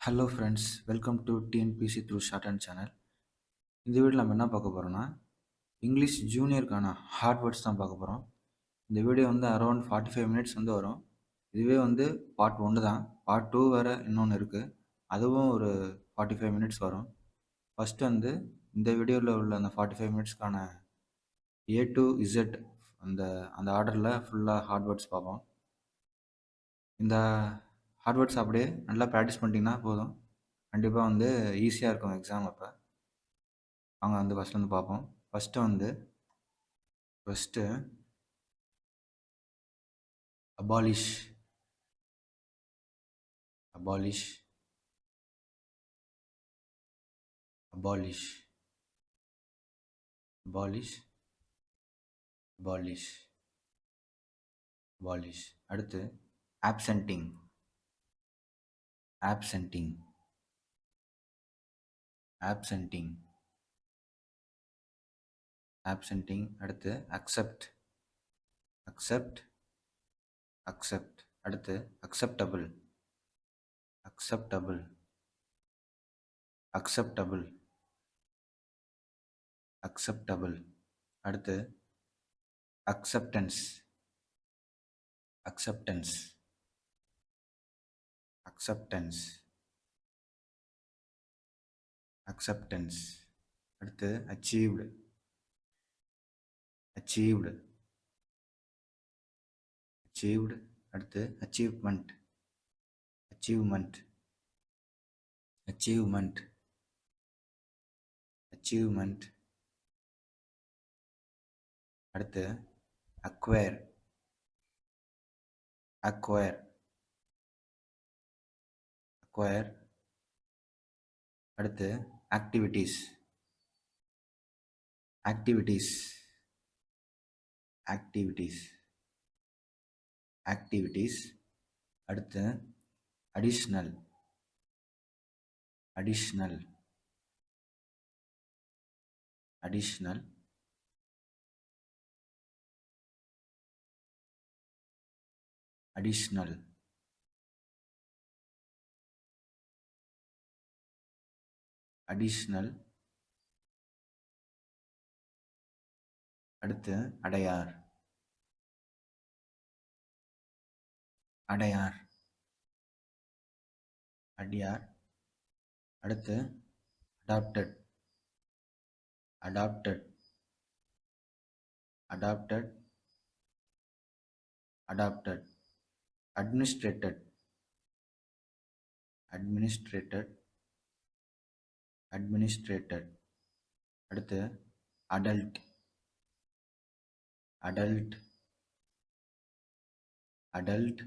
Hello friends, welcome to TNPC through short and channel. இந்த வீடியோவில் நம்ம என்ன பார்க்க போகிறோம்னா, இங்கிலீஷ் ஜூனியருக்கான ஹார்ட் வேர்ட்ஸ் தான் பார்க்க போகிறோம். இந்த வீடியோ வந்து அரௌண்ட் 45 மினிட்ஸ் வந்து வரும். இதுவே வந்து பார்ட் 1 தான். பார்ட் 2 வேறு இன்னொன்று இருக்குது. அதுவும் ஒரு 45 மினிட்ஸ் வரும். ஃபஸ்ட்டு வந்து இந்த வீடியோவில் உள்ள அந்த 45 மினிட்ஸ்க்கான ஏ டு இசட் அந்த அந்த ஆர்டரில் ஃபுல்லாக ஹார்ட் வேர்ட்ஸ் பார்ப்போம். இந்த ஹார்ட் வேர்ட்ஸ் அப்படியே நல்லா ப்ராக்டிஸ் பண்ணிட்டீங்கன்னா போதும். கண்டிப்பாக வந்து ஈஸியாக இருக்கும் எக்ஸாம் அப்போ. வாங்க வந்து ஃபஸ்ட்லேருந்து பார்ப்போம். First abolish abolish abolish abolish abolish abolish. அடுத்து ஆப்சென்டிங் ஆப்சென்டிங் ஆப்சென்டிங் ஆப்சென்டிங். அடுத்து அக்செப்ட் அக்செப்ட் அக்செப்ட். அடுத்து அக்செப்டபிள் அக்செப்டபிள் அக்செப்டபிள் அக்செப்டபிள். அடுத்து அக்செப்டன்ஸ் அக்செப்டன்ஸ் அக்செப்டன்ஸ் அக்செப்டன்ஸ். அடுத்து அச்சீவ்டு அச்சீவ்டு அச்சீவ்டு. அடுத்து அச்சீவ்மெண்ட் அச்சீவ்மெண்ட் அச்சீவ்மெண்ட் அச்சீவ்மெண்ட். அடுத்து அக்வயர் அக்வயர் அக்வயர். அடுத்து activities activities activities activities. அடுத்து additional additional additional. Additional additional. அடுத்து அடையார் அடையார் அடியார். அடுத்து adapted adapted adapted adapted. Administrated administrated administrated. அடுத்து adult adult adult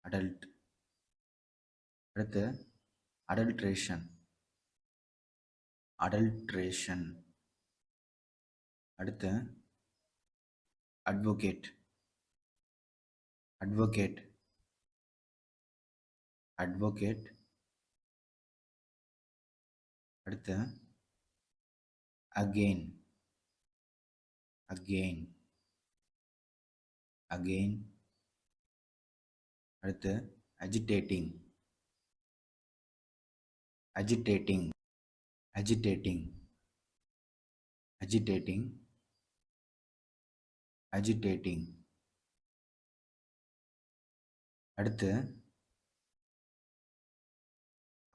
adult. அடுத்து adulteration adulteration. அடுத்து advocate advocate advocate. அடுத்து again again again. அடுத்து அஜிடேட்டிங் அஜிடேட்டிங் அஜிடேட்டிங் அஜிடேட்டிங் அஜிடேட்டிங். அடுத்து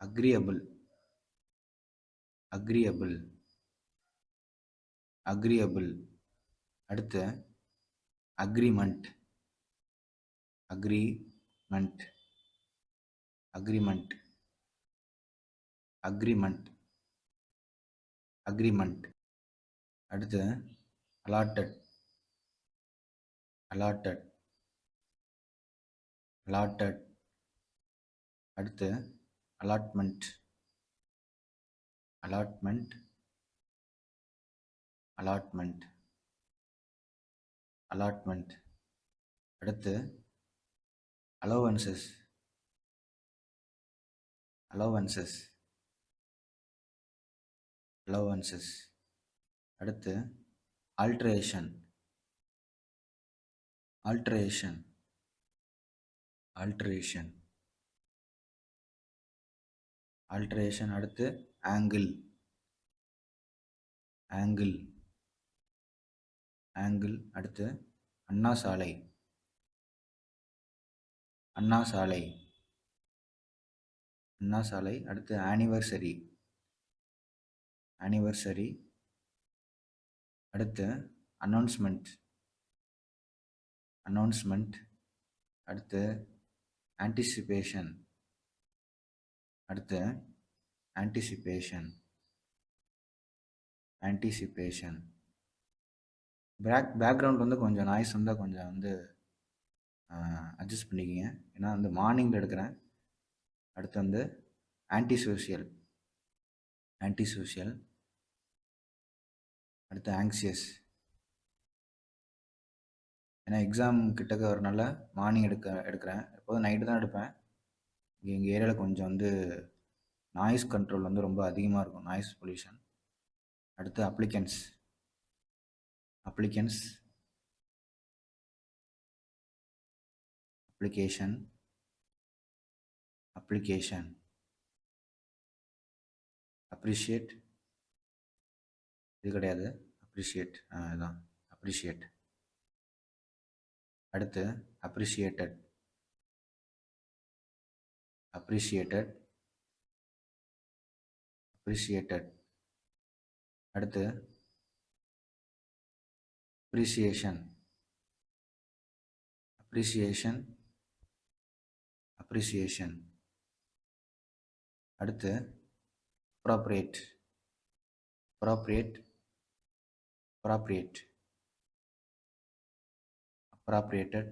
அக்ரியபிள் அக்ரியபிள் அக்ரியபிள். அடுத்து agreement agreement agreement agreement agreement. அடுத்து அலாட்டட் அலாட்டட் அலாட்டட். அடுத்து அலாட்மெண்ட் அலாட்மெண்ட் அலாட்மெண்ட் அலாட்மெண்ட். அடுத்து அலோவன்சஸ் அலோவன்சஸ் அலோவன்சஸ். அடுத்து ஆல்ட்ரேஷன் ஆல்ட்ரேஷன் ஆல்ட்ரேஷன். ஆல்ட்ரேஷன். அடுத்து ஆங்கிள். ஆங்கிள். ஆங்கிள். அடுத்து அண்ணா சாலை. அண்ணா சாலை. அண்ணா சாலை. அடுத்து ஆனிவர்சரி. ஆனிவர்சரி. அடுத்து அனௌன்ஸ்மெண்ட். அனௌன்ஸ்மெண்ட். அடுத்து ஆன்டிசிபேஷன். அடுத்து ஆன்டிசிபேஷன். ஆன்டிசிபேஷன். பேக்ரவுண்ட் வந்து கொஞ்சம் நாய்ஸ் வந்தால் கொஞ்சம் வந்து அட்ஜஸ்ட் பண்ணிக்கிங்க. ஏன்னா வந்து மார்னிங்கில் எடுக்கிறேன். அடுத்து வந்து ஆன்டி சோஷியல். Anti social. அடுத்து ஆங்ஷியஸ். ஏன்னா எக்ஸாம் கிட்டக்க வரனால மார்னிங் எடுக்கிறேன். எப்போதும் நைட்டு தான் எடுப்பேன். எங்கள் ஏரியாவில் கொஞ்சம் வந்து நாய்ஸ் கண்ட்ரோல் வந்து ரொம்ப அதிகமாக இருக்கும். Noise pollution. அடுத்து applicants. Applicants. Application. Application. Appreciate. இது கிடையாது. அப்ரிஷியேட். இதுதான் அப்ரிஷியேட். அடுத்து அப்ரிஷியேட்டட். அப்ரிஷியேட்டட். அப்ரிஷியேட்டட். அடுத்து அப்ரிசியேஷன். அப்ரிசியேஷன். அப்ரிசியேஷன். அடுத்து அப்ராப்ரியேட். அப்ராப்ரியேட். அப்ராப்ரியேட். அப்ராப்ரியேட்டட்.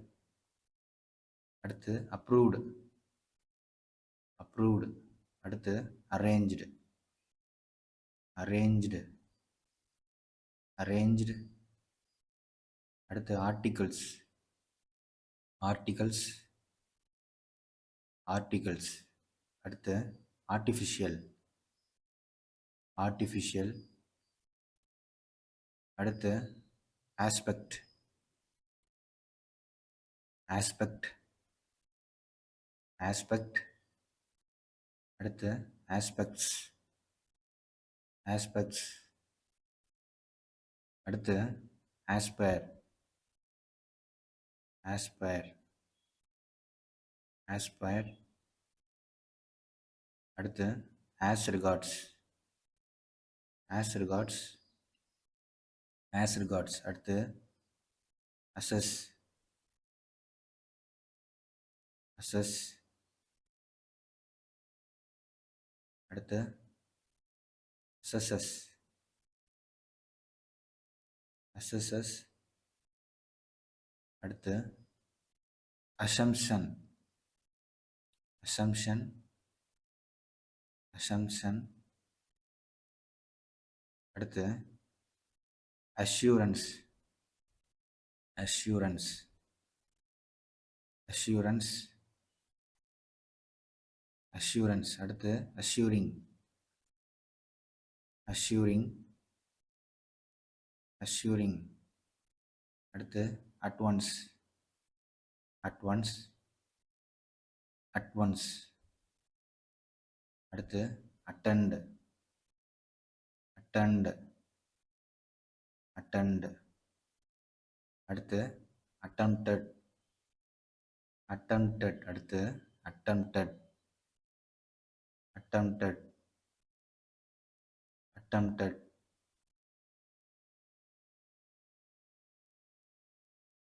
அடுத்து அப்ரூவ்டு. அப்ரூவ்டு. அடுத்து அரேஞ்ச்டு. அரேஞ்ச்டு. அரேஞ்ச்டு. அடுத்து ஆர்டிகல்ஸ். ஆர்டிகல்ஸ். ஆர்டிகல்ஸ். அடுத்து ஆர்டிஃபிஷியல். ஆர்டிஃபிஷியல். அடுத்து ஆஸ்பெக்ட். ஆஸ்பெக்ட். ஆஸ்பெக்ட். அடுத்து ஆஸ்பெக்ட்ஸ். ஆஸ்பெக்ட்ஸ். அடுத்து ஆஸ்பயர். ஆஸ்பயர். ஆஸ்பயர். அடுத்து as regards. As regards. As regards. அடுத்து அசஸ். அசஸ். அடுத்து அசஸஸ். அசஸஸ். அடுத்து அசம்ஷன். அசம்ஷன். அசம்ஷன். அடுத்து அஷ்யூரன்ஸ். அஷ்யூரன்ஸ். அஷ்யூரன்ஸ். அஷ்யூரன்ஸ். அடுத்து அஷ்யூரிங். அஷ்யூரிங். அஷ்யூரிங். அடுத்து அட்வான்ஸ். அட்வான்ஸ். அட்வான்ஸ். அடுத்து அட்டெண்ட். அட்டெண்ட். அட்டெண்ட். அடுத்து அட்டெம்ப்டட். அட்டெம்ப்டட். அடுத்து attempted. Attempted. Attempted.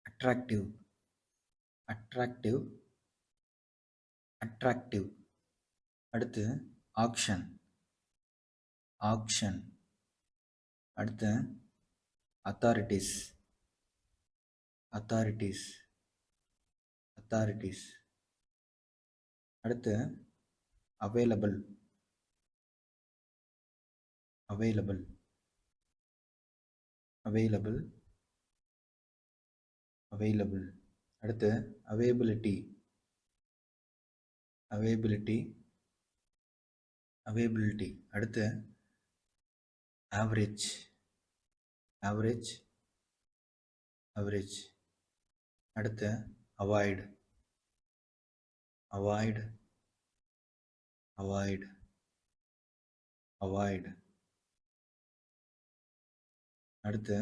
Attractive. Attractive. Attractive. அடுத்து ஆக்ஷன். ஆக்ஷன். அடுத்து அத்தாரிட்டிஸ். அத்தாரிட்டிஸ். அத்தாரிட்டிஸ். அடுத்து அவைலபிள். அவைலபிள். அவைலபிள். அவைலபிள். அடுத்து அவைலபிலிட்டி. அவைலபிலிட்டி. அவைலபிலிட்டி. அடுத்து ஆவரேஜ். ஆவரேஜ். ஆவரேஜ். அடுத்து அவாய்ட். அவாய்ட். அவாய்ட். அவாய்ட். அடுத்து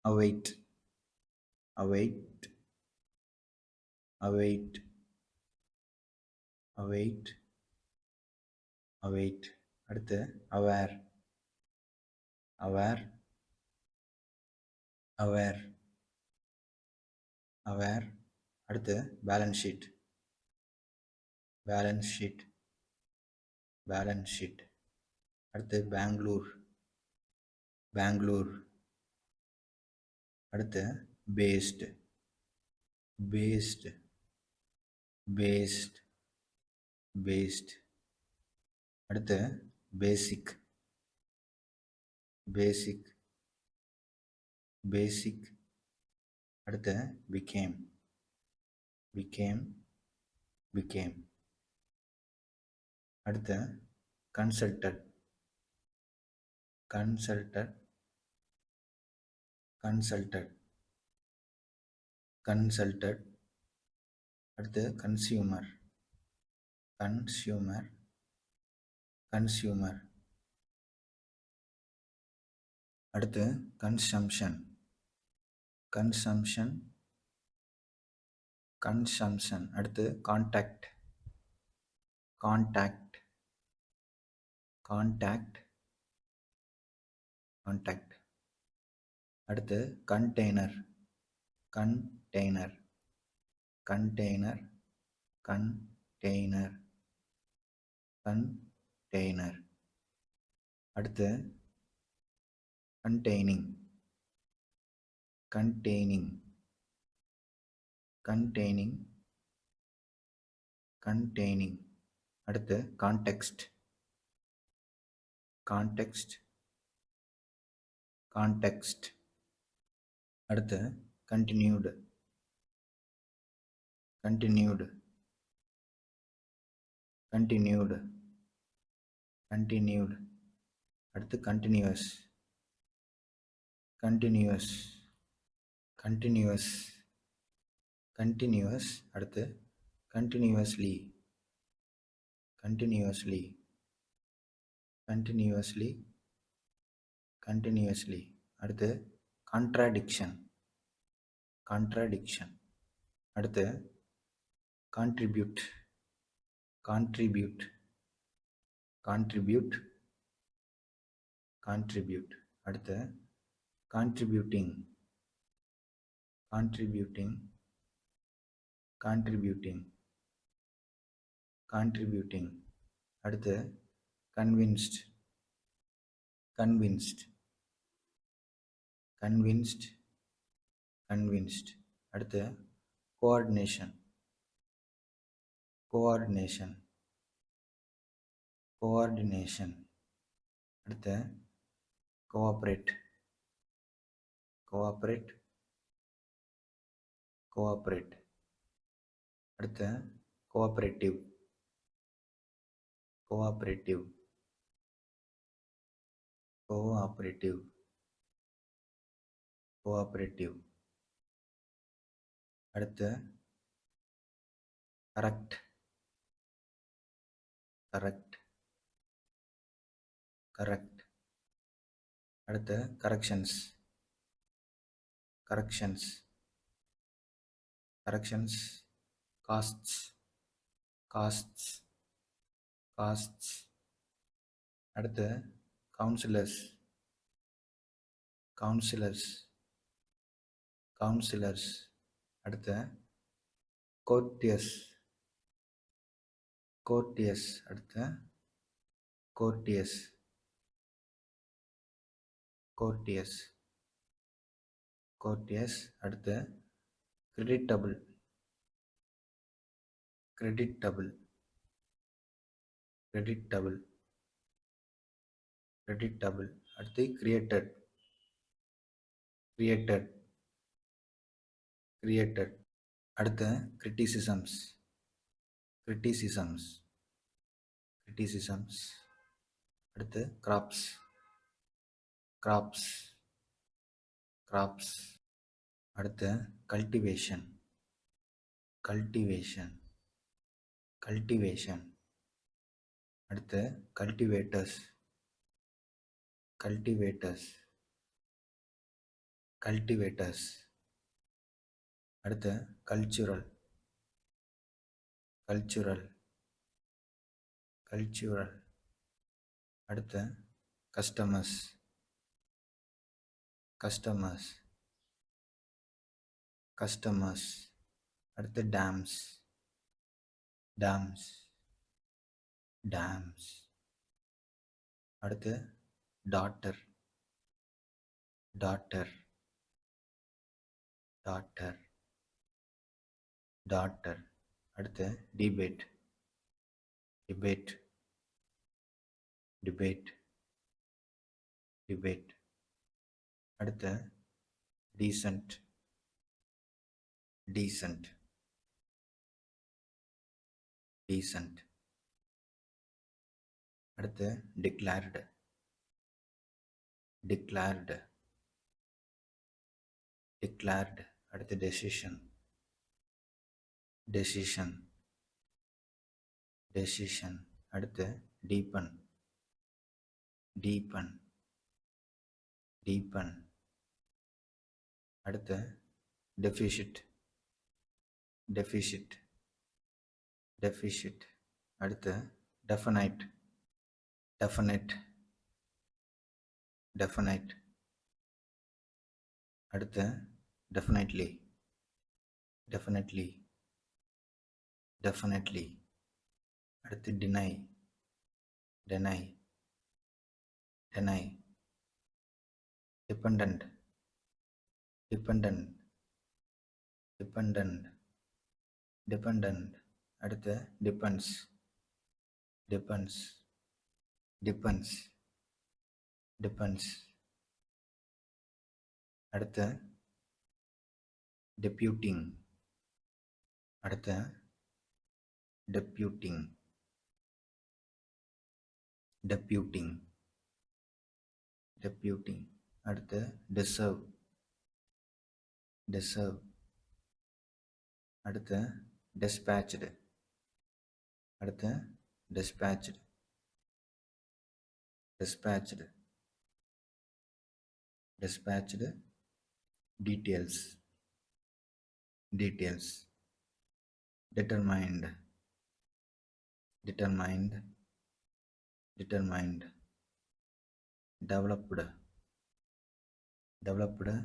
await. Await. Await. Await. Await. அடுத்து aware. Aware. Aware. Aware. அடுத்து balance sheet. Balance sheet. Balance sheet. அடுத்து பெங்களூர். பெங்களூர். அடுத்து based. Based. Paste. Paste. அடுத்து பேசிக். பேசிக். பேசிக். அடுத்து பிகேம். பிகேம். பிகேம். அடுத்து கன்சல்டட். கன்சல்டட். கன்சல்டட். கன்சல்டட். அடுத்து கன்சியூமர். கன்சியூமர். கன்சியூமர். அடுத்து கன்சம்ஷன். கன்சம்ஷன். கன்சம்ஷன். அடுத்து கான்டாக்ட். கான்டாக்ட். கான்டாக்ட். கான்டாக்ட். அடுத்து container. Container. Container. Container. Container. அடுத்து கண்டெய்னிங். கண்டெய்னிங். கண்டெய்னிங். கண்டெய்னிங். அடுத்து கான்டெக்ஸ்ட். கான்டெக்ஸ்ட். கான்டெக்ஸ்ட். அடுத்து கண்டினியூடு. கண்டினியூடு. கண்டினியூடு. கண்டினியூடு. அடுத்து continuous. Continuous. Continuous. Continuous. அடுத்து continuously. Continuously. Continuously. Continuously. அடுத்து contradiction. Contradiction. அடுத்து contribute. Contribute. Contribute. Contribute. அடுத்து contributing. Contributing. Contributing. Contributing. அடுத்து convinced. Convinced. Convinced. Convinced. அடுத்து coordination. Coordination. Coordination. அடுத்து cooperate. Cooperate. Cooperate. அடுத்து cooperative. Cooperative. Cooperative. Cooperative. அடுத்து correct. Correct. Correct. அடுத்து corrections. Corrections. Corrections. Castes. Castes. Castes. அடுத்து counsellors. Counsellors. Counsellors. அடுத்து கோர்ட்டியஸ். கோர்ட்டியஸ். அடுத்து கோர்ட்டியஸ். கோர்ட்டியஸ். கோர்ட்டியஸ். அடுத்து கிரெடிட்டபிள். கிரெடிட்டபிள். கிரெடிட்டபிள். கிரெடிட்டபிள். அடுத்து கிரியேட்டட். கிரியேட்டட். கிரியேட்டட். அடுத்து கிரிட்டிசிசம்ஸ். கிரிட்டிசிசம்ஸ். கிரிட்டிசிசம்ஸ். அடுத்து கிராப்ஸ். கிராப்ஸ். கிராப்ஸ். அடுத்து கல்டிவேஷன். கல்டிவேஷன். கல்டிவேஷன். அடுத்து கல்டிவேட்டர்ஸ், கல்டிவேட்டர்ஸ், கல்டிவேட்டர்ஸ். அடுத்து கல்ச்சுரல், கல்ச்சுரல், கல்ச்சுரல். அடுத்து கஸ்டமர்ஸ், கஸ்டமர்ஸ், கஸ்டமர்ஸ். அடுத்து டேம்ஸ், டேம்ஸ், டேம்ஸ். அடுத்து டாட்டர், டாட்டர், டாட்டர், டாட்டர். அடுத்து டிபேட், டிபேட், டிபேட், டிபேட். அடுத்து டீசன்ட், டீசன்ட், டீசன்ட். அடுத்து டிக்ளேர்டு, டிக்ளேர்டு, டிக்ளேர்டு. அடுத்து டெசிஷன், டெசிஷன், டெசிஷன். அடுத்து டீப்பன், டீப்பன், டீப்பன். அடுத்து டெஃபிஷிட், டெஃபிஷிட், டெஃபிஷிட். அடுத்து டெஃபனைட், டெஃபனைட், டெஃபனைட். அடுத்து டெஃபினெட்லி, டெஃபினெட்லி, டெஃபினெட்லி. அடுத்து deny, deny, deny. Dependent, dependent, dependent, dependent. அடுத்து depends, depends, depends, depends. அடுத்து deputing, அடுத்து டெப்யூட்டிங், டெப்யூட்டிங், டெப்யூட்டிங். அடுத்து டிசர்வ், டிசர்வ். அடுத்து டிஸ்பேட்ச்டு, அடுத்து despatched, dispatched, dispatched. Details, details. Determined, determined, determined. Developed, developed,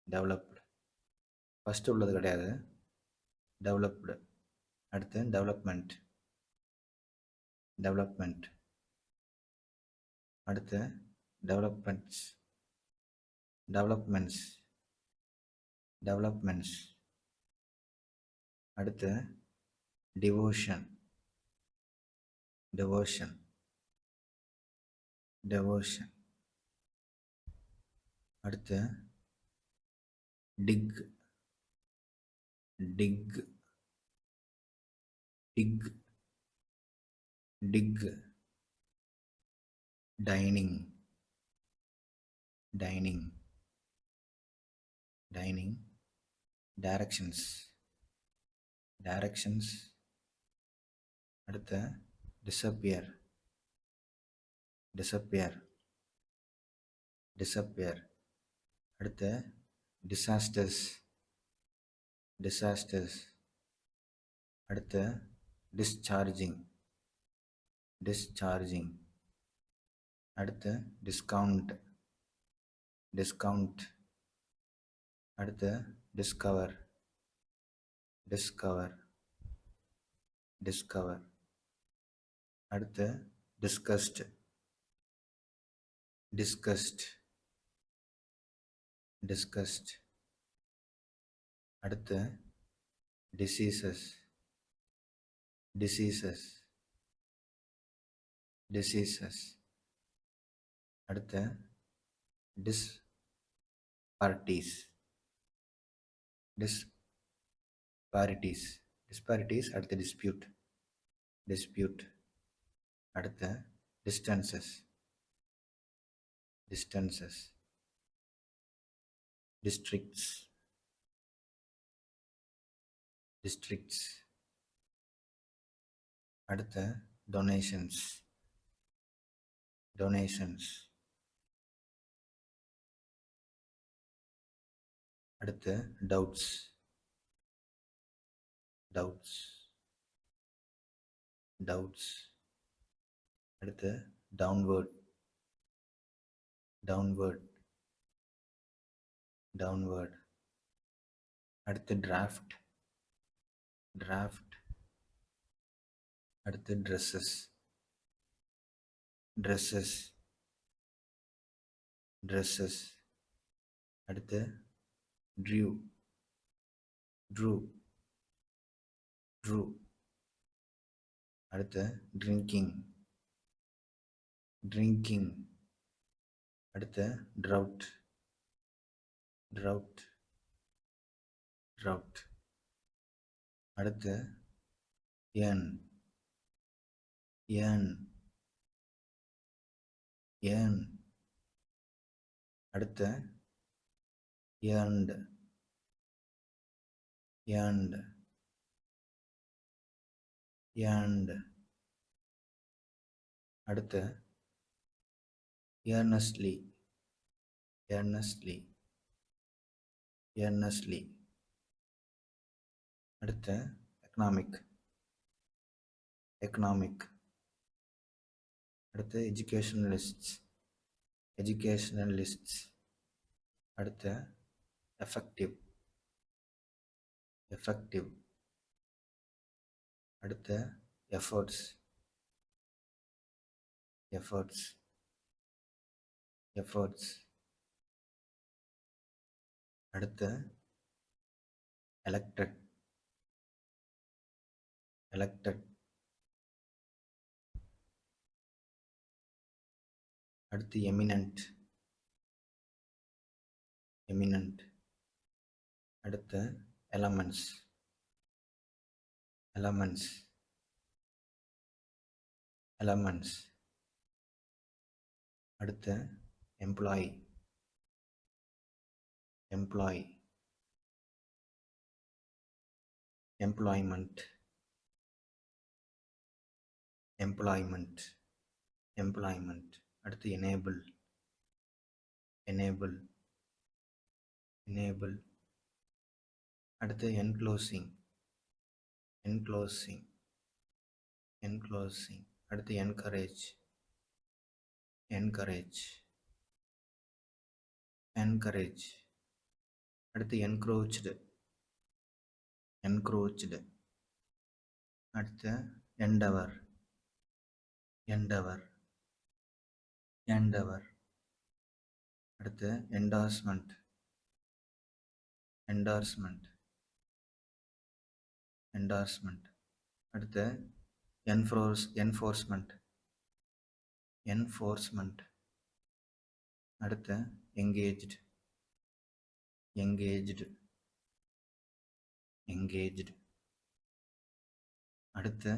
developed. First உள்ளது கிடையாது, developed. அடுத்து development, development. அடுத்து டெவலப்மெண்ட்ஸ், டெவலப்மெண்ட்ஸ், டெவலப்மெண்ட்ஸ். அடுத்து டிவோஷன், டிவோஷன், டிவோஷன். அடுத்து dig, dig, dig, dig. Dining, dining, dining. Directions, directions. அடுத்து disappear, disappear, disappear. அடுத்து disasters, disasters. அடுத்து discharging, discharging. அடுத்து டிஸ்கவுண்ட், டிஸ்கவுண்ட். அடுத்து டிஸ்கவர், டிஸ்கவர், டிஸ்கவர். அடுத்து டிஸ்கஸ்ட், டிஸ்கஸ்ட், டிஸ்கஸ்ட். அடுத்து டிசீசஸ், டிசீசஸ், டிசீசஸ். அடுத்து டிஸ்பாரிட்டிஸ், டிஸ்பாரிட்டிஸ், டிஸ்பாரிட்டிஸ். அடுத்து டிஸ்பியூட், டிஸ்பியூட். அடுத்து டிஸ்டன்சஸ், டிஸ்டன்சஸ். Districts, districts. அடுத்து டொனேஷன்ஸ், டொனேஷன்ஸ். அடுத்து டவுட்ஸ், டவுட்ஸ், டவுட்ஸ். அடுத்து டவுன்வேர்ட், டவுன்வேர்ட், டவுன்வேர்ட். அடுத்து டிராஃப்ட், டிராஃப்ட். அடுத்து ட்ரெஸ்ஸஸ், ட்ரெஸ்ஸஸ், ட்ரெஸ்ஸஸ். அடுத்து ட்ரூ, ட்ரூ, ட்ரூ. அடுத்து ட்ரிங்கிங், ட்ரிங்கிங். அடுத்து ட்ரவுட், ட்ரவுட், ட்ரவுட். அடுத்து ஏர்ன், ஏர்ன், ஏர்ன். அடுத்து ஏர்ன்டு, ஏர்ன்டு, ஏர்ன்டு. அடுத்து ஏர்னஸ்ட்லி, ஏர்னஸ்ட்லி, ஏர்னஸ்ட்லி. அடுத்து எக்கனாமிக், எக்கனாமிக். அடுத்து எஜுகேஷனலிஸ்ட்ஸ், எஜுகேஷனலிஸ்ட்ஸ். அடுத்து எஃபெக்டிவ், எஃபெக்டிவ். அடுத்து எஃபர்ட்ஸ், எஃபர்ட்ஸ், எஃபர்ட்ஸ். அடுத்து எலெக்டட், எலெக்டட். அடுத்து எமினன்ட், எமினன்ட். அடுத்து எலமெண்ட்ஸ், எலமெண்ட்ஸ், எலமெண்ட்ஸ். அடுத்து employee, employee, employment, employment, employment. அடுத்து எனேபிள், எனேபிள், எனேபிள். அடுத்து என்க்ளோசிங், என்க்ளோசிங், என்க்ளோசிங். அடுத்து என்கரேஜ், என்கரேஜ், என்கரேஜ். அடுத்து என்க்ரோச்டு, என்க்ரோச்டு. அடுத்து எண்டவர், எண்டவர், எண்டவர். அடுத்து என்டார்ஸ்மெண்ட், என்டார்ஸ்மெண்ட், என்டார்ஸ்மெண்ட். அடுத்து என்ஃபோர்ஸ்மெண்ட், என்ஃபோர்ஸ்மெண்ட். அடுத்து எங்கேஜ்டு, எங்கேஜ்டு, எங்கேஜ்டு. அடுத்து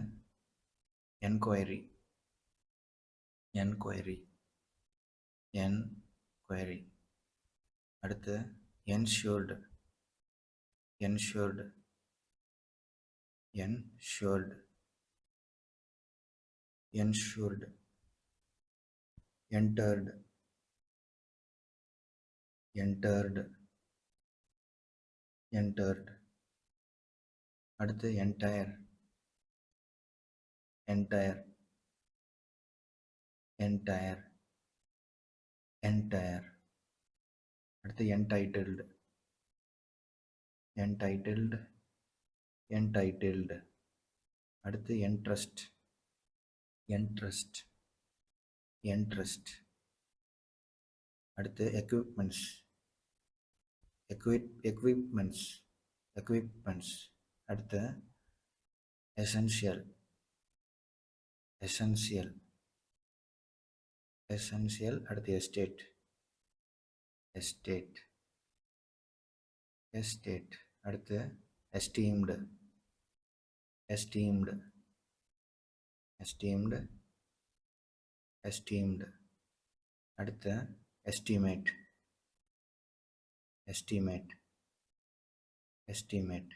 என்கொயரி, என்கொயரி, என்கொயரி. அடுத்து ensured, ensured, ensured, ensured. Entered, entered, entered. அடுத்து என்டையர், என்டையர், என்டையர், என்டையர். அடுத்து என்டைட்டில்டு, என்டைட்டில்டு, என்டைட்டில்டு. அடுத்து என்ட்ரஸ்ட், என்ட்ரஸ்ட், என்ட்ரஸ்ட். அடுத்து equipments, equipments, equipments. அடுத்து essential, essential, essential. அடுத்து estate, estate, estate. அடுத்து esteemed, esteemed, esteemed, esteemed. அடுத்து estimate, estimate, estimate.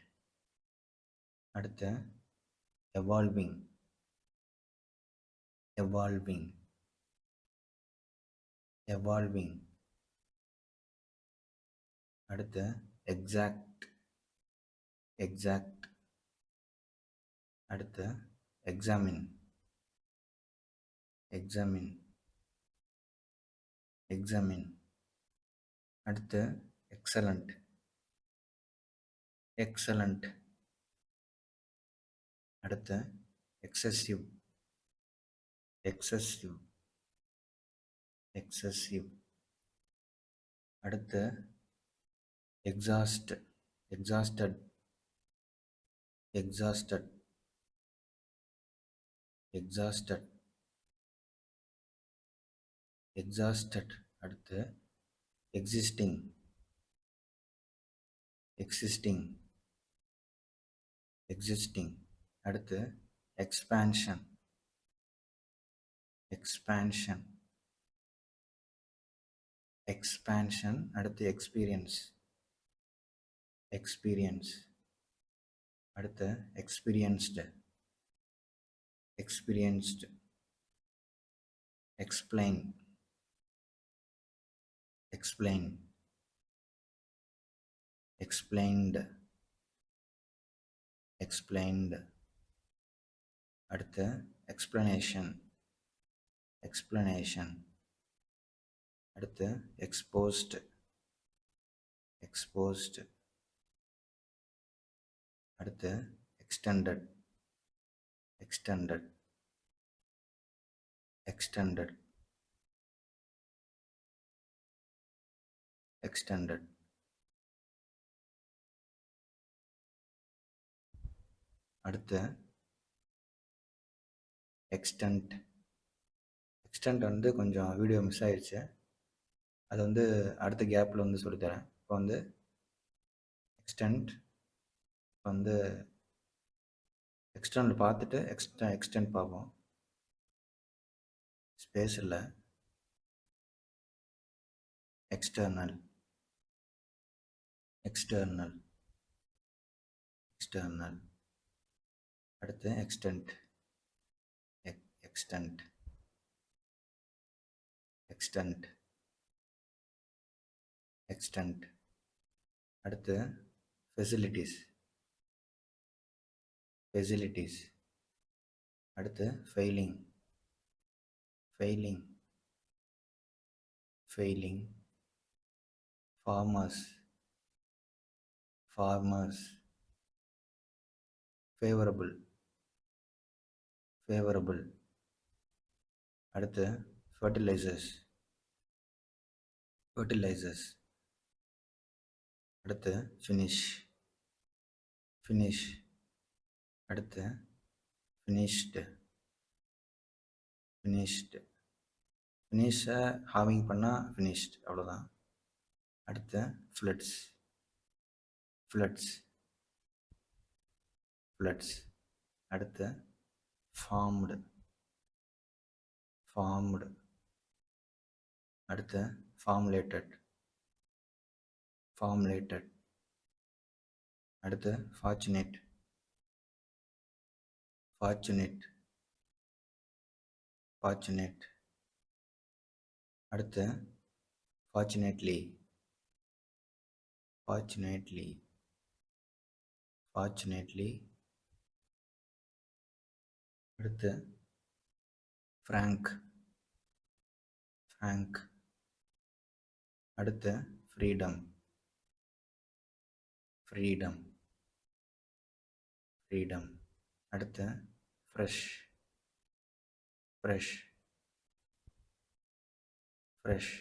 அடுத்து evolving, evolving, evolving. அடுத்து exact, exact. அடுத்து examine, examine, examine. அடுத்து excellent, excellent. அடுத்து excessive, excessive, excessive. அடுத்து exhaust, exhausted, exhausted, exhausted, exhausted. அடுத்து existing, existing, existing. அடுத்து expansion, expansion, expansion. அடுத்து experience, experience. அடுத்து experienced, experienced. explain, explain, explained, explained. அடுத்து explanation, explanation. அடுத்து exposed, exposed. அடுத்து extended, extended, extended, extended. அடுத்து extent, extent வந்து கொஞ்சம் வீடியோ மிஸ் ஆயிடுச்சு, அது வந்து அடுத்த கேப்பில் வந்து சொல்லித்தரேன். இப்போ வந்து எக்ஸ்டெண்ட் வந்து எக்ஸ்டெண்ட் பார்த்துட்டு எக்ஸ்டெண்ட் பார்ப்போம். ஸ்பேஸ் இல்லை, எக்ஸ்டர்னல், எக்ஸ்டர்னல், எக்ஸ்டர்னல். அடுத்து எக்ஸ்டெண்ட், எக்ஸ்டெண்ட், எக்ஸ்டெண்ட், எக்ஸ்டெண்ட். அடுத்து ஃபெசிலிட்டிஸ், ஃபெசிலிட்டிஸ். அடுத்து failing, failing, failing. Farmers, farmers. Favourable, favourable. அடுத்து ஃபர்டிலைசர்ஸ், ஃபர்டிலைசர்ஸ். அடுத்து ஃபினிஷ், ஃபினிஷ். அடுத்து ஃபினிஷ்டு, ஃபினிஷ்டு. ஃபினிஷை ஹாவிங் பண்ணால் ஃபினிஷ்ட், அவ்வளோதான். அடுத்து ஃப்ளட்ஸ், ஃப்ளட்ஸ், ஃப்ளட்ஸ். அடுத்து ஃபார்ம்டு, ஃபார்ம்டு. அடுத்து ஃபார்முலேட்டட், ஃபார்முலேட்டட். அடுத்து ஃபார்ச்சுனேட், ஃபார்ச்சுனேட், ஃபார்ச்சுனேட். அடுத்து ஃபார்ச்சுனேட்லி, ஃபார்ச்சுனேட்லி, ஃபார்ச்சுனேட்லி. அடுத்து ஃப்ராங்க், ஃப்ராங்க். அடுத்து ஃப்ரீடம், ஃப்ரீடம், ஃப்ரீடம். அடுத்து ஃப்ரெஷ், ஃப்ரெஷ், ஃப்ரெஷ்.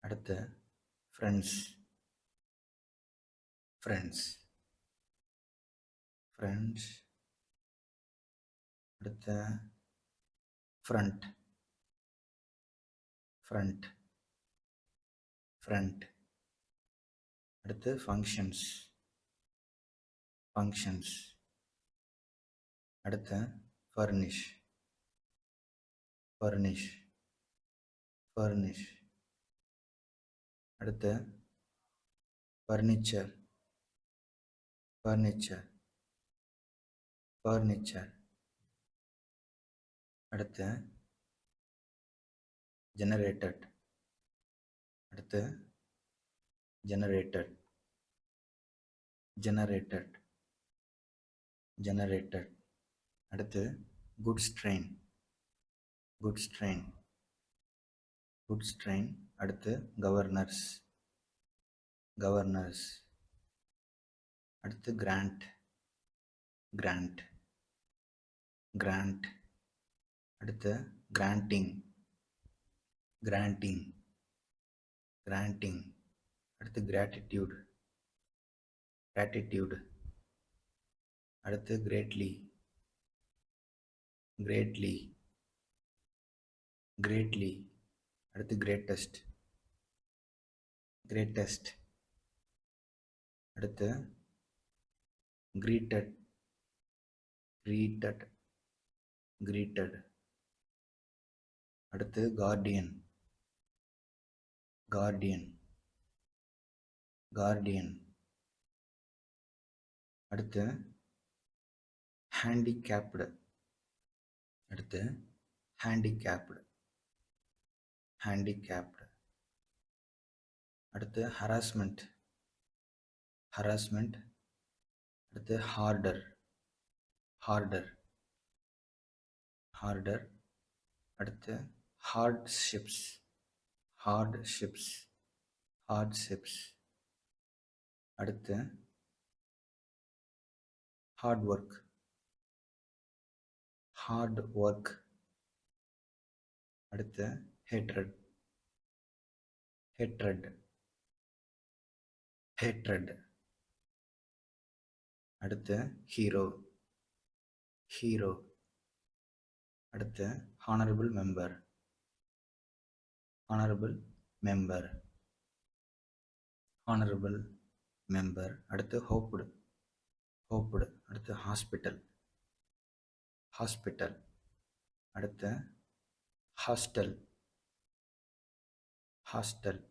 அடுத்து ஃப்ரெண்ட்ஸ், ஃப்ரெண்ட்ஸ், ஃப்ரெண்ட்ஸ். அடுத்து ஃப்ரண்ட், ஃப்ரண்ட், ஃப்ரண்ட். அடுத்து ஃபங்க்ஷன்ஸ், ஃபங்க்ஷன்ஸ். அடுத்து ஃபர்னிஷ், ஃபர்னிஷ், ஃபர்னிஷ். அடுத்து ஃபர்னிச்சர், ஃபர்னிச்சர், ஃபர்னிச்சர். அடுத்து ஜெனரேட்டட், அடுத்து ஜெனரேட்டட், ஜெனரேட்டட், ஜெனரேட்டட், அடுத்து goods train, goods train, goods train, அடுத்து கவர்னர்ஸ், கவர்னர்ஸ், அடுத்து கிராண்ட், கிராண்ட், கிராண்ட், அடுத்து கிராண்டிங், கிராண்டிங், கிராண்டிங், அடுத்து கிராட்டிடியூட், கிராட்டிடியூட், அடுத்து கிரேட்லி, கிரேட்லி, கிரேட்லி, அடுத்து கிரேட்டஸ்ட், கிரேட்டஸ்ட், அடுத்து greeted, greeted, greeted, அடுத்து guardian, guardian, guardian, அடுத்து handicapped, அடுத்து handicapped, handicapped, அடுத்து harassment, harassment, அடுத்து harder, harder, harder, அடுத்து hardships, hardships, hardships, அடுத்து hard work, hard work, அடுத்து hatred, hatred, hatred, அடுத்து ஹீரோ, ஹீரோ, அடுத்து honourable member, honourable member, honourable member, அடுத்து ஹோப்டு, ஹோப்டு, அடுத்து ஹாஸ்பிட்டல், ஹாஸ்பிட்டல், அடுத்து ஹாஸ்டல், ஹாஸ்டல்,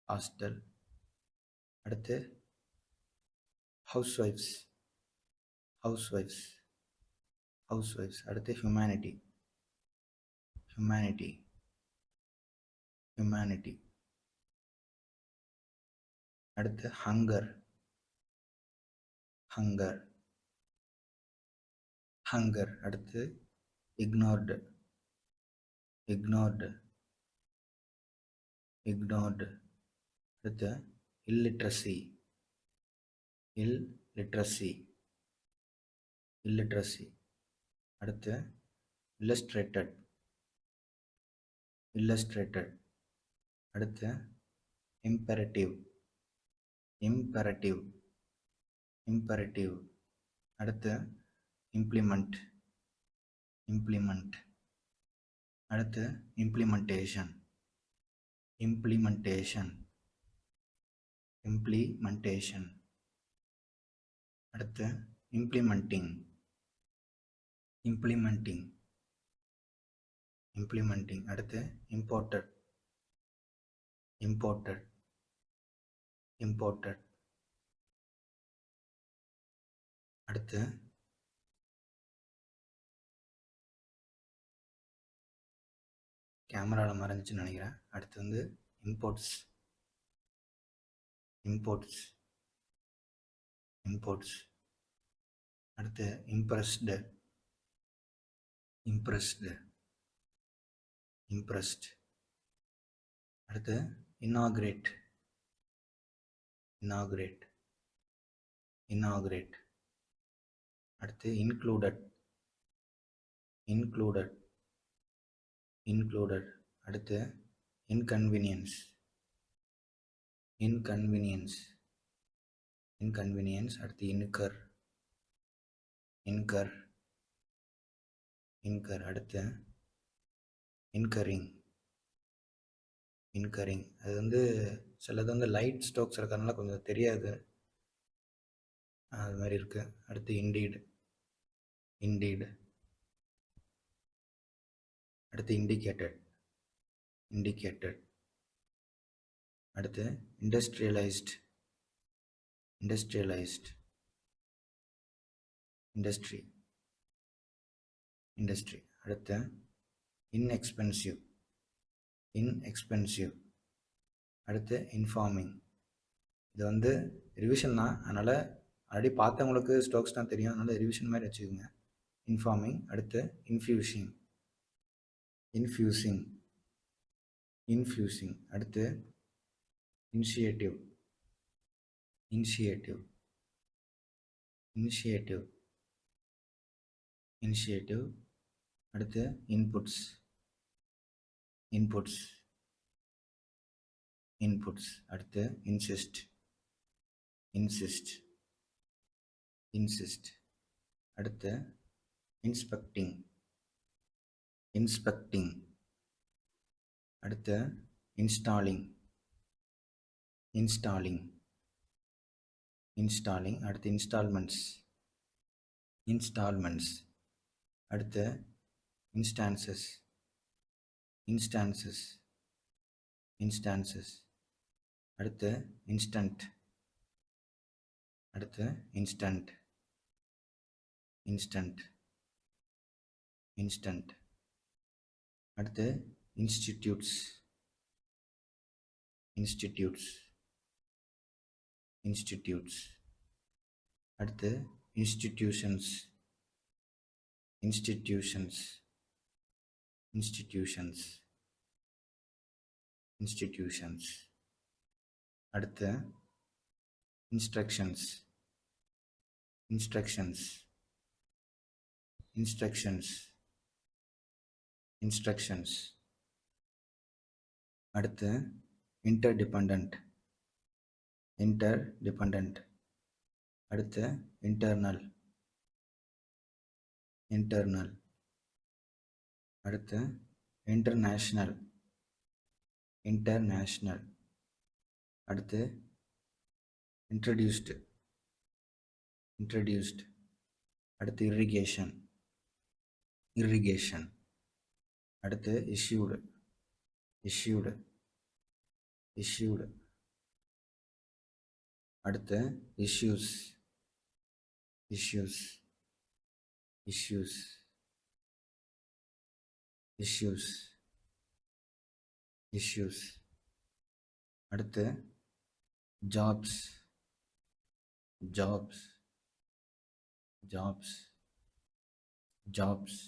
ஹாஸ்டல், அடுத்து housewives, housewives, housewives, அடுத்து humanity, humanity, humanity, அடுத்து hunger, hunger, hunger, அடுத்து ignored, ignored, ignored, அடுத்து illiteracy, illiteracy, illiteracy, அடுத்து illustrated, illustrated, அடுத்து imperative, imperative, imperative, அடுத்து implement, implement, அடுத்து implementation, implementation, implementation, அடுத்து implementing, implementing, implementing, அடுத்து imported, imported, imported, அடுத்து கேமராவில் மறைஞ்சிச்சுன்னு நினைக்கிறேன். அடுத்து வந்து இம்போர்ட்ஸ், இம்போர்ட்ஸ், இம்போர்ட்ஸ், அடுத்து இம்ப்ரெஸ்டு, இம்ப்ரெஸ்டு, இம்ப்ரெஸ்ட், அடுத்து இனாக்ரேட், இனாக்ரேட், இனாக்ரேட், அடுத்து இன்க்ளூடட், இன்க்ளூடட், இன்க்ளூடட், அடுத்து இன்கன்வீனியன்ஸ், இன்கன்வீனியன்ஸ், இன்கன்வீனியன்ஸ், அடுத்து இன்கர், இன்கர், இன்கர், அடுத்து இன்கரிங், இன்கரிங், அது வந்து சிலது வந்து லைட் ஸ்ட்ரோக்ஸ் இருக்கிறதுனால கொஞ்சம் தெரியாது, அது மாதிரி இருக்குது. அடுத்து இண்டீடு, இண்டீடு, அடுத்து இண்டிகேட்டட், இண்டிகேட்டட், அடுத்து இண்டஸ்ட்ரியலைஸ்ட், இண்டஸ்ட்ரியலைஸ்ட், இண்டஸ்ட்ரி, இண்டஸ்ட்ரி. அடுத்து இன்எக்ஸ்பென்சிவ். இன்எக்ஸ்பென்சிவ். அடுத்து இன்ஃபார்மிங். இது வந்து ரிவிஷன் தான், அதனால் ஆல்ரெடி பார்த்தவங்களுக்கு ஸ்ட்ரோக்ஸ் தான் தெரியும், அதனால் ரிவிஷன் மாதிரி வச்சுக்கோங்க. இன்ஃபார்மிங். அடுத்து இன்ஃப்யூசிங். இன்ஃப்யூசிங். இன்ஃப்யூசிங். அடுத்து இனிஷியேட்டிவ். இனிஷியேட்டிவ். இனிஷியேட்டிவ். இனிஷியேட்டிவ். அடுத்து இன்புட்ஸ். இன்புட்ஸ். இன்புட்ஸ். அடுத்து இன்சிஸ்ட். இன்சிஸ்ட். இன்சிஸ்ட். அடுத்து இன்ஸ்பெக்டிங். இன்ஸ்பெக்டிங். அடுத்து இன்ஸ்டாலிங். இன்ஸ்டாலிங். இன்ஸ்டாலிங். அடுத்து இன்ஸ்டால்மெண்ட்ஸ். இன்ஸ்டால்மெண்ட்ஸ். அடுத்து இன்ஸ்டான்சஸ். இன்ஸ்டான்சஸ். இன்ஸ்டான்சஸ். அடுத்து இன்ஸ்டன்ட். அடுத்து இன்ஸ்டன்ட். இன்ஸ்டன்ட். இன்ஸ்டன்ட். அடுத்து இன்ஸ்டிடியூட்ஸ். இன்ஸ்டிடியூட்ஸ். இன்ஸ்டிடியூட்ஸ். அடுத்து இன்ஸ்டிடியூஷன்ஸ். இன்ஸ்டிடியூஷன்ஸ். இன்ஸ்டிடியூஷன்ஸ். இன்ஸ்டிடியூஷன்ஸ். அடுத்து இன்ஸ்ட்ரக்ஷன்ஸ். இன்ஸ்ட்ரக்ஷன்ஸ். இன்ஸ்ட்ரக்ஷன்ஸ். இன்ஸ்ட்ரக்ஷன்ஸ். அடுத்து இன்டர்டிபெண்டன்ட். இன்டர்டிபெண்டன்ட். அடுத்து இன்டர்னல். இன்டர்னல். அடுத்து இன்டர்நேஷ்னல். இன்டர்நேஷ்னல். அடுத்து இன்ட்ரடியூஸ்டு. இன்ட்ரடியூஸ்டு. அடுத்து இரிகேஷன். இரிகேஷன். அடுத்து இஷ்யூடு. இஷ்யூடு. இஷ்யூடு. அடுத்து issues. Issues. Issues. Issues. Issues. அடுத்து jobs. Jobs. Jobs. Jobs.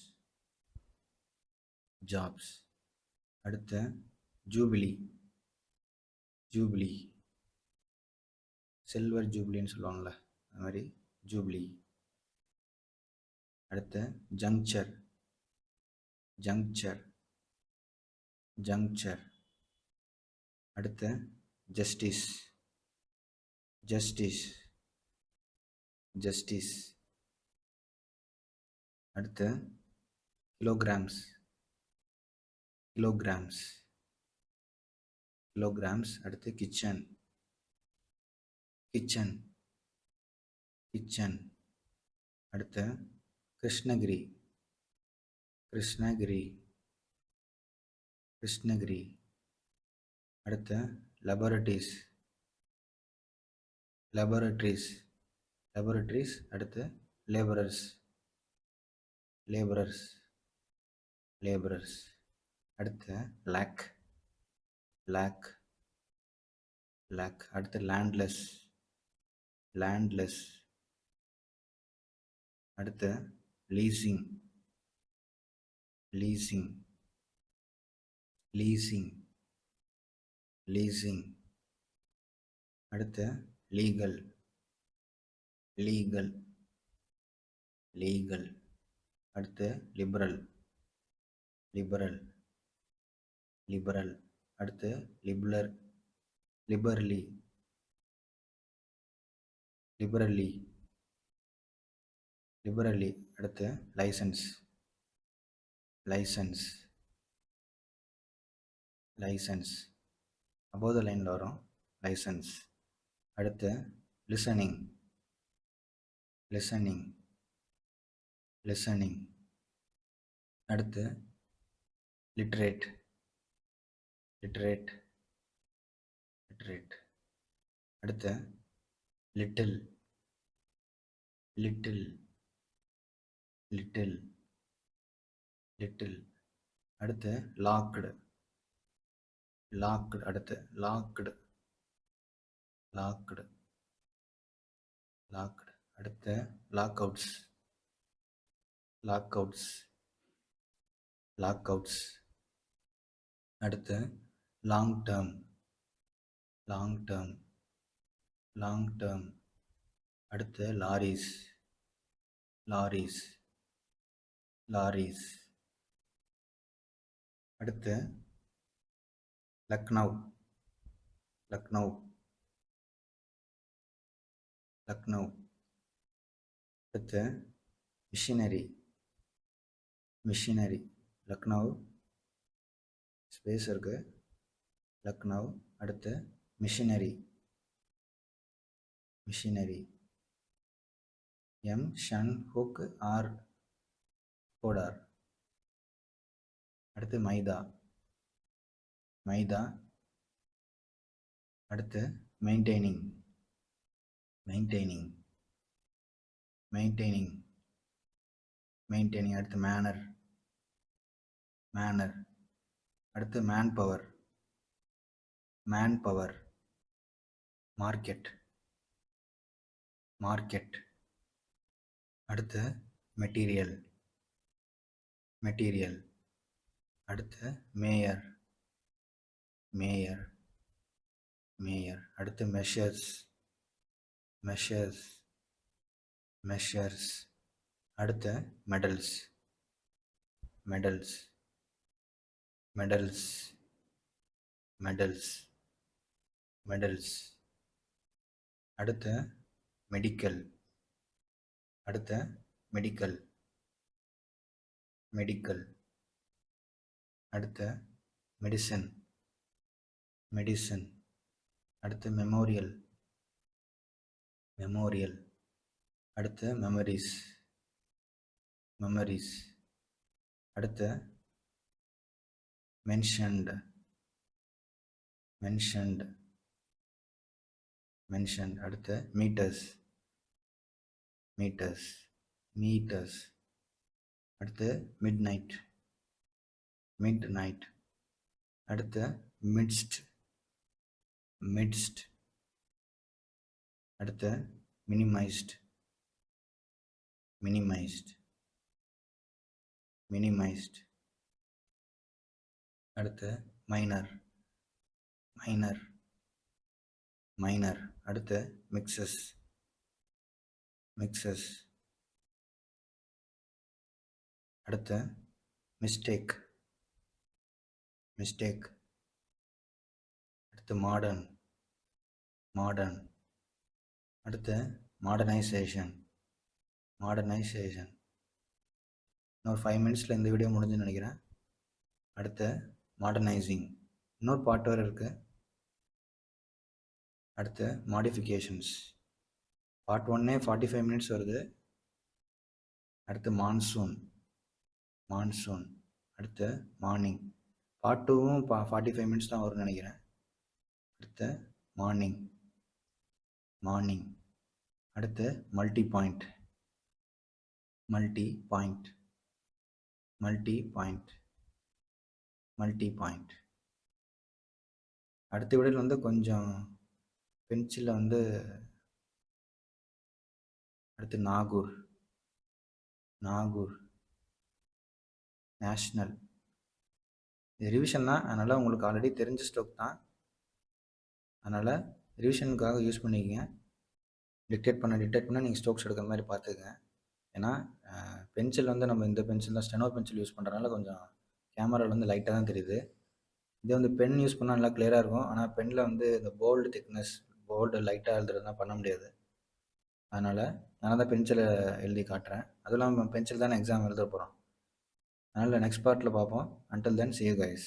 Jobs. அடுத்து ஜூபிலி. ஜூபிலி. சில்வர் ஜூபிலின்னு சொல்லுவாங்கள்ல, அது மாதிரி ஜூபிலி. அடுத்து ஜங்க்சர். ஜங்க்சர். ஜங்க்சர். அடுத்து ஜஸ்டிஸ். ஜஸ்டிஸ். ஜஸ்டிஸ். அடுத்து கிலோகிராம்ஸ். கிலோகிராம்ஸ். கிலோகிராம்ஸ். அடுத்து கிச்சன். கிச்சன். கிச்சன். அடுத்து கிருஷ்ணகிரி. கிருஷ்ணகிரி. கிருஷ்ணகிரி. அடுத்து லெபரட்டரிஸ். லெபரட்டரிஸ். லெபரட்டரிஸ். அடுத்து லேபரர்ஸ். லேபரர்ஸ். லேபரர்ஸ். அடுத்து லேக். லேக். லேக். அடுத்து லேண்ட்லெஸ். லேண்ட்லெஸ். அடுத்து லீசிங். லீசிங். லீசிங். லீசிங். அடுத்து லீகல். லீகல். லீகல். அடுத்து லிபரல். லிபரல். லிபரல். அடுத்து லிபரல். லிபரலி. லிபரலி. லிபரலி. அடுத்து licence. Licence. Licence. Above the லைனில் வரும் லைசன்ஸ். அடுத்து லிசனிங். லிசனிங். லிசனிங். அடுத்து லிட்ரேட். லிட்ரேட். லிட்ரேட். அடுத்து லிட்டில். லிட்டில். லிட்டில். லிட்டில். அடுத்து லாக்டு. லாக்டு. அடுத்து லாக்டு. லாக்டு. லாக்டு. அடுத்து லாக்அவுட்ஸ். லாக்அவுட்ஸ். லாக்அவுட்ஸ். அடுத்து long term. Long term. Long term. அடுத்து லாரிஸ். லாரிஸ். லாரிஸ். அடுத்து லக்னௌ. லக்னௌ. லக்னௌ. அடுத்து மிஷினரி. மிஷினரி. லக்னௌ ஸ்பேஸ் இருக்கு. லக்னௌ. அடுத்து மிஷினரி. மிஷினரி. எம் ஷன் ஹுக் ஆர் கோடார். அடுத்து மைதா. மைதா. அடுத்து மெயின்டைனிங். மெயின்டைனிங். மெயின்டைனிங். மெயின்டைனிங். அடுத்து மேனர். மேனர். அடுத்து manpower. Manpower. Market. Market. அடுத்து மெட்டீரியல். மெட்டீரியல். அடுத்து மேயர். மேயர். மேயர். அடுத்து மெஷர்ஸ். மெஷர்ஸ். மெஷர்ஸ். அடுத்து medals. Medals. Medals. Medals. Medals. அடுத்து மெடிக்கல். அடுத்து மெடிக்கல். மெடிக்கல். அடுத்து மெடிசன். மெடிசன். அடுத்து மெமோரியல். மெமோரியல். அடுத்து மெமரிஸ். மெமரிஸ். அடுத்து மென்ஷன்டு. மென்ஷன்டு. மென்ஷன்டு. அடுத்து மீட்டர்ஸ். மீட்டர்ஸ். மீட்டர்ஸ். அடுத்து மிட் நைட். Mid night. அடுத்து மிட்ஸ்ட். மிட்ஸ்ட். அடுத்து மினிமைஸ்ட். மினிமைஸ்ட். மினிமைஸ்ட். அடுத்து மைனர். மைனர். மைனர். அடுத்து மிக்சஸ். மிக்சஸ். அடுத்து மிஸ்டேக். மிஸ்டேக். அடுத்து மாடர்ன். மாடர்ன். அடுத்து மாடர்னைசேஷன். மாடர்னைசேஷன். இன்னொரு 5 மினிட்ஸில் இந்த வீடியோ முடிஞ்சுன்னு நினைக்கிறேன். அடுத்து மாடர்னைசிங். இன்னொரு பார்ட் வேறு இருக்குது. அடுத்து மாடிஃபிகேஷன்ஸ். பார்ட் 1 45 மினிட்ஸ் வருது. அடுத்து மான்சூன். மான்சூன். அடுத்து மார்னிங். பார்ட் 2வும் 45 மினிட்ஸ் தான் வரும்னு நினைக்கிறேன். அடுத்து மார்னிங். மார்னிங். அடுத்து multi point. Multi point. Multi point. Multi point. அடுத்த வீடியோவில் வந்து கொஞ்சம் பென்சிலில் வந்து அடுத்து நாகூர். நாகூர். நேஷ்னல். இது ரிவிஷன் தான், அதனால் உங்களுக்கு ஆல்ரெடி தெரிஞ்ச ஸ்டோக் தான், அதனால் ரிவிஷனுக்காக யூஸ் பண்ணிக்கங்க. டிக்டேட் பண்ண நீங்கள் ஸ்டோக்ஸ் எடுக்கிற மாதிரி பார்த்துக்கங்க. ஏன்னா பென்சில் வந்து நம்ம இந்த பென்சில் தான் ஸ்டெனோ பென்சில் யூஸ் பண்ணுறதுனால கொஞ்சம் கேமராவில் வந்து லைட்டாக தான் தெரியுது. இதே வந்து பென் யூஸ் பண்ணால் நல்லா கிளியராக இருக்கும். ஆனால் பெனில் வந்து இந்த போல்டு திக்னஸ், போல்டு லைட்டாக எழுதுறதுலாம் பண்ண முடியாது. அதனால் நான் தான் பென்சிலை எழுதி காட்டுறேன். அதுவும் இல்லாமல் பென்சில் தானே எக்ஸாம் எழுத போகிறோம். அதனால் நெக்ஸ்ட் பார்ட்டில் பார்ப்போம். Until then see you guys.